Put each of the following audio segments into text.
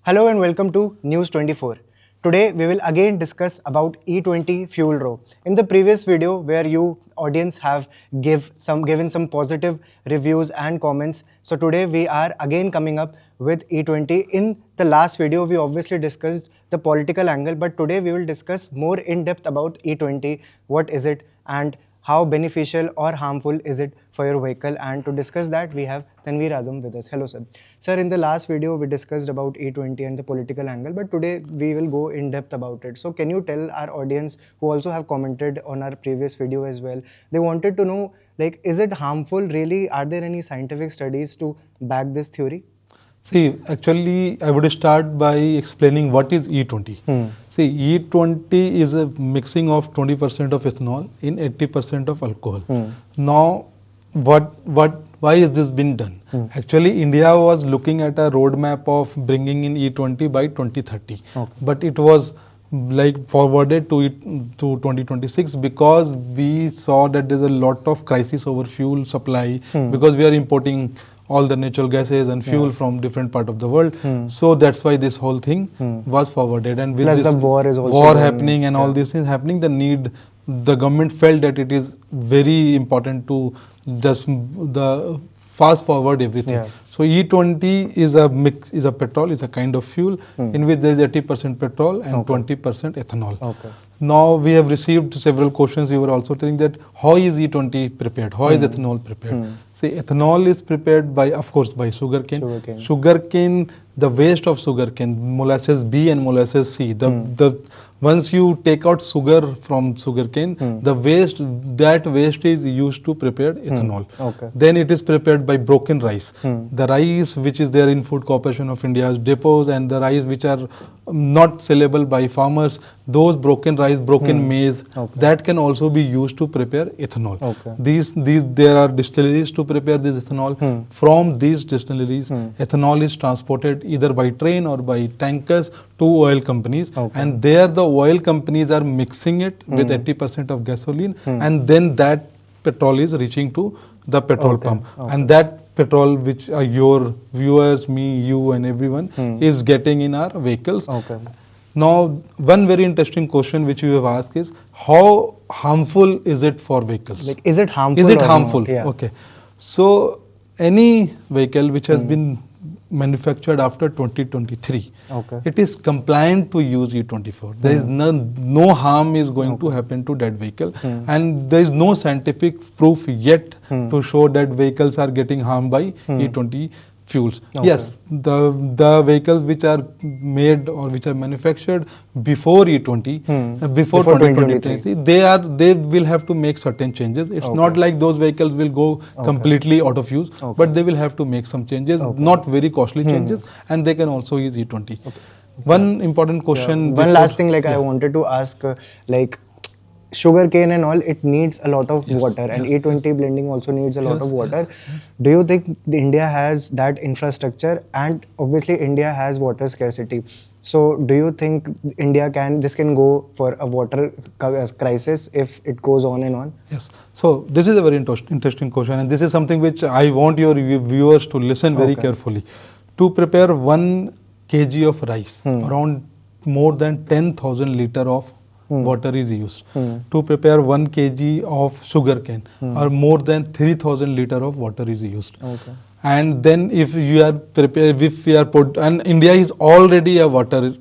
Hello and welcome to News 24. Today we will again discuss about E20 fuel row. In the previous video where you audience have given some positive reviews and comments. So today we are again coming up with E20. In the last video we obviously discussed the political angle, but today we will discuss more in depth about E20, what is it and how beneficial or harmful is it for your vehicle. And to discuss that we have Tanveer Azam with us. Hello sir. Sir, in the last video we discussed about E20 and the political angle, but today we will go in depth about it. So can you tell our audience who also have commented on our previous video as well, they wanted to know, like, is it harmful really? Are there any scientific studies to back this theory? See, actually, I would start by explaining what is E20. See, E20 is a mixing of 20% of ethanol in 80% of alcohol. Now, why is this been done? Actually, India was looking at a roadmap of bringing in E20 by 2030, but it was like forwarded to 2026 because we saw that there's a lot of crisis over fuel supply because we are importing all the natural gases and fuel from different part of the world. So that's why this whole thing was forwarded. And with Plus this the war is also war happening and all these things happening, the government felt that it is very important to just the fast forward everything. So E20 is a mix, is a petrol, is a kind of fuel in which there is 80% petrol and 20% ethanol. Now we have received several questions. You were also telling that how is E20 prepared? How is ethanol prepared? See, ethanol is prepared by, of course, by sugarcane. Sugarcane, the waste of sugarcane, molasses B and molasses C. Once you take out sugar from sugarcane, that waste is used to prepare ethanol. Then it is prepared by broken rice. The rice which is there in Food Corporation of India's depots and the rice which are not sellable by farmers, those broken rice, broken maize, that can also be used to prepare ethanol. There are distilleries to prepare this ethanol. From these distilleries, ethanol is transported either by train or by tankers to oil companies, and there the oil companies are mixing it with 80% of gasoline, and then that petrol is reaching to the petrol pump, and that petrol which your viewers, me, you and everyone is getting in our vehicles. Now, one very interesting question which you have asked is, how harmful is it for vehicles? Like, is it harmful? Is it harmful? Okay. So, any vehicle which has been manufactured after 2023, it is compliant to use E24. There is no harm is going to happen to that vehicle, and there is no scientific proof yet to show that vehicles are getting harmed by E20 fuels. Yes, the vehicles which are made or which are manufactured before E20, before 2023, they will have to make certain changes. It's not like those vehicles will go completely out of use, but they will have to make some changes, not very costly changes, and they can also use E20. One important question. One last thing, like I wanted to ask, like, sugarcane and all, it needs a lot of water, and E20 blending also needs a lot of water. Do you think India has that infrastructure? And obviously India has water scarcity. So do you think this can go for a water crisis if it goes on and on? Yes. So this is a very interesting question, and this is something which I want your viewers to listen very carefully. To prepare 1 kg of rice, around more than 10,000 liter of water is used. To prepare 1 kg of sugarcane, or more than 3,000 liter of water is used. And then if you are prepared, and India is already a water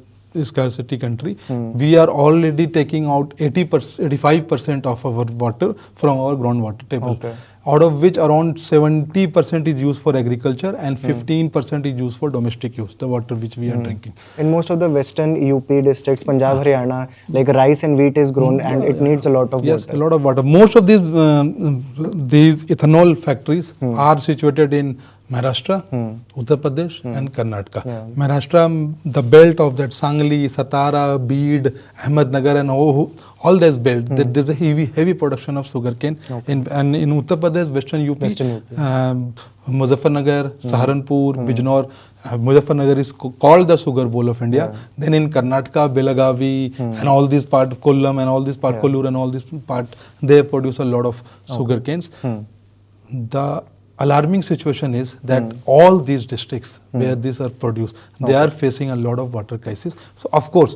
scarcity country, we are already taking out 85% of our water from our groundwater table. Out of which around 70% is used for agriculture and 15% is used for domestic use, the water which we are drinking. In most of the western UP districts, Punjab, Haryana, like rice and wheat is grown, and it needs a lot of water. Yes, a lot of water. Most of these ethanol factories are situated in Maharashtra, Uttar Pradesh and Karnataka. Maharashtra, the belt of that Sangli, Satara, Beed, Ahmednagar and all this belt, there's a heavy production of sugarcane. And in Uttar Pradesh, Western UP, Muzaffarnagar, Saharanpur, Bijnor. Muzaffarnagar is called the sugar bowl of India. Then in Karnataka, Belagavi and all these part, Kollam and all these part, Kollur and all these part, they produce a lot of sugar canes. The alarming situation is that all these districts where these are produced, they are facing a lot of water crisis. So of course,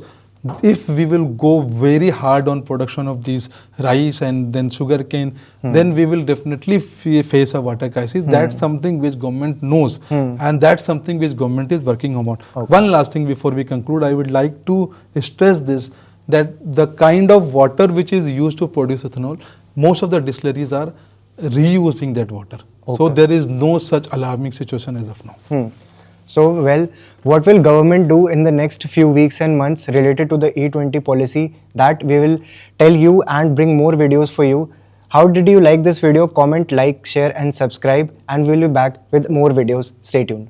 if we will go very hard on production of these rice and then sugarcane, then we will definitely face a water crisis. That's something which government knows, and that's something which government is working on. One last thing before we conclude, I would like to stress this, that the kind of water which is used to produce ethanol, most of the distilleries are reusing that water. So there is no such alarming situation as of now. So, well, what will government do in the next few weeks and months related to the E20 policy? That we will tell you and bring more videos for you. How did you like this video? Comment, like, share and subscribe, and we'll be back with more videos. Stay tuned.